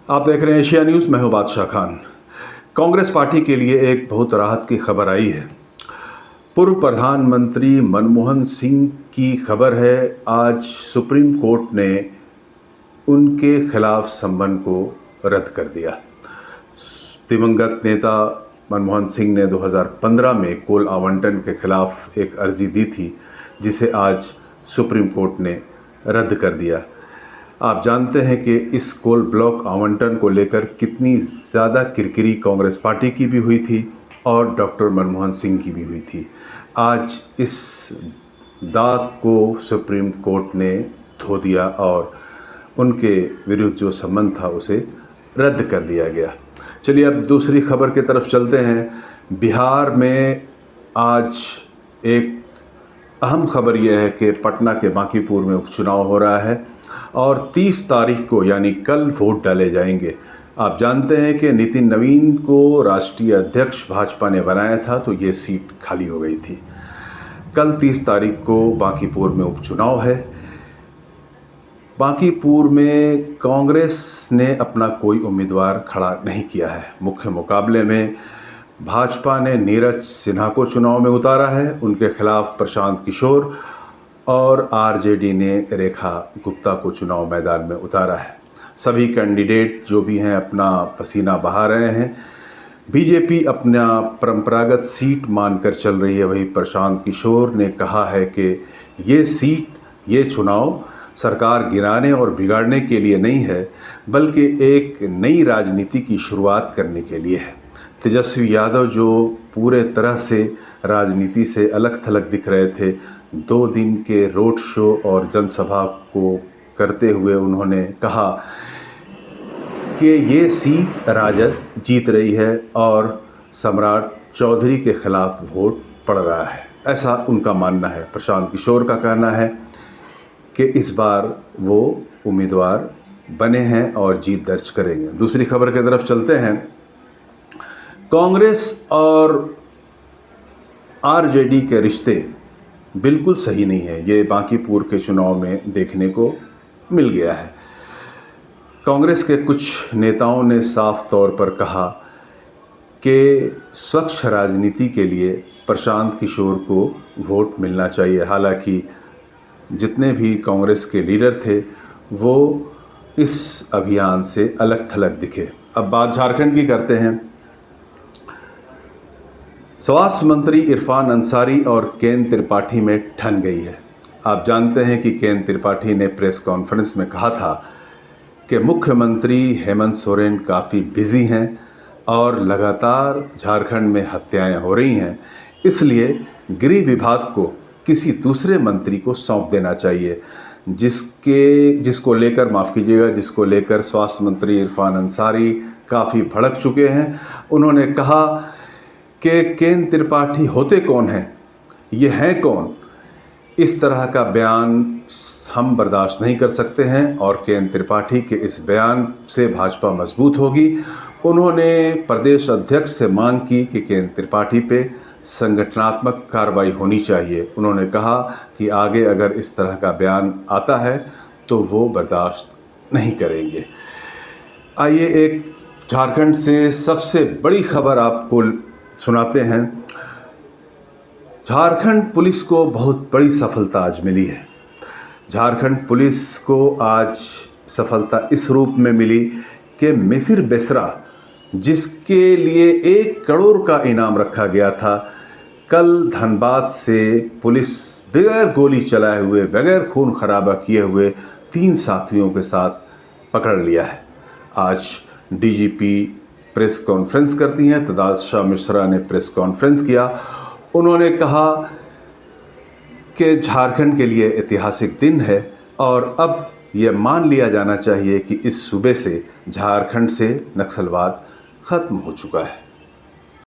आप देख रहे हैं एशिया न्यूज़। मैं हूं बादशाह खान। कांग्रेस पार्टी के लिए एक बहुत राहत की खबर आई है। पूर्व प्रधानमंत्री मनमोहन सिंह की खबर है, आज सुप्रीम कोर्ट ने उनके खिलाफ समन को रद्द कर दिया। दिवंगत नेता मनमोहन सिंह ने 2015 में कोल आवंटन के खिलाफ एक अर्जी दी थी, जिसे आज सुप्रीम कोर्ट ने रद्द कर दिया। आप जानते हैं कि इस कोल ब्लॉक आवंटन को लेकर कितनी ज़्यादा किरकिरी कांग्रेस पार्टी की भी हुई थी और डॉक्टर मनमोहन सिंह की भी हुई थी। आज इस दाग को सुप्रीम कोर्ट ने धो दिया और उनके विरुद्ध जो सम्मन था उसे रद्द कर दिया गया। चलिए अब दूसरी खबर की तरफ चलते हैं। बिहार में आज एक अहम खबर यह है कि पटना के बांकीपुर में उपचुनाव हो रहा है और 30 तारीख को यानी कल वोट डाले जाएंगे। आप जानते हैं कि नितिन नवीन को राष्ट्रीय अध्यक्ष भाजपा ने बनाया था, तो ये सीट खाली हो गई थी। कल 30 तारीख को बांकीपुर में उपचुनाव है। बांकीपुर में कांग्रेस ने अपना कोई उम्मीदवार खड़ा नहीं किया है। मुख्य मुकाबले में भाजपा ने नीरज सिन्हा को चुनाव में उतारा है, उनके खिलाफ प्रशांत किशोर, और आरजेडी ने रेखा गुप्ता को चुनाव मैदान में उतारा है। सभी कैंडिडेट जो भी हैं अपना पसीना बहा रहे हैं। बीजेपी अपना परंपरागत सीट मानकर चल रही है। वही प्रशांत किशोर ने कहा है कि ये सीट, ये चुनाव सरकार गिराने और बिगाड़ने के लिए नहीं है, बल्कि एक नई राजनीति की शुरुआत करने के लिए है। तेजस्वी यादव जो पूरे तरह से राजनीति से अलग थलग दिख रहे थे, 2 दिन के रोड शो और जनसभा को करते हुए उन्होंने कहा कि ये सीट राजद जीत रही है और सम्राट चौधरी के खिलाफ वोट पड़ रहा है, ऐसा उनका मानना है। प्रशांत किशोर का कहना है कि इस बार वो उम्मीदवार बने हैं और जीत दर्ज करेंगे। दूसरी खबर की तरफ चलते हैं। कांग्रेस और आरजेडी के रिश्ते बिल्कुल सही नहीं है, ये बांकीपुर के चुनाव में देखने को मिल गया है। कांग्रेस के कुछ नेताओं ने साफ तौर पर कहा कि स्वच्छ राजनीति के लिए प्रशांत किशोर को वोट मिलना चाहिए। हालांकि जितने भी कांग्रेस के लीडर थे वो इस अभियान से अलग थलग दिखे। अब बात झारखंड की करते हैं। स्वास्थ्य मंत्री इरफान अंसारी और केन त्रिपाठी में ठन गई है। आप जानते हैं कि केन त्रिपाठी ने प्रेस कॉन्फ्रेंस में कहा था कि मुख्यमंत्री हेमंत सोरेन काफ़ी बिजी हैं और लगातार झारखंड में हत्याएं हो रही हैं, इसलिए गृह विभाग को किसी दूसरे मंत्री को सौंप देना चाहिए, जिसको लेकर स्वास्थ्य मंत्री इरफान अंसारी काफ़ी भड़क चुके हैं। उन्होंने कहा कि केन त्रिपाठी होते कौन हैं, ये हैं कौन? इस तरह का बयान हम बर्दाश्त नहीं कर सकते हैं और केन त्रिपाठी के इस बयान से भाजपा मजबूत होगी। उन्होंने प्रदेश अध्यक्ष से मांग की कि केन त्रिपाठी पे संगठनात्मक कार्रवाई होनी चाहिए। उन्होंने कहा कि आगे अगर इस तरह का बयान आता है तो वो बर्दाश्त नहीं करेंगे। आइए एक झारखंड से सबसे बड़ी खबर आपको सुनाते हैं। झारखंड पुलिस को बहुत बड़ी सफलता आज मिली है। झारखंड पुलिस को आज सफलता इस रूप में मिली कि मिसिर बेसरा, जिसके लिए 1 करोड़ का इनाम रखा गया था, कल धनबाद से पुलिस बगैर गोली चलाए हुए, बगैर खून खराबा किए हुए 3 साथियों के साथ पकड़ लिया है। आज डीजीपी प्रेस कॉन्फ्रेंस करती हैं। तदाशा मिश्रा ने प्रेस कॉन्फ्रेंस किया। उन्होंने कहा कि झारखंड के लिए ऐतिहासिक दिन है और अब यह मान लिया जाना चाहिए कि इस सूबे से, झारखंड से नक्सलवाद खत्म हो चुका है।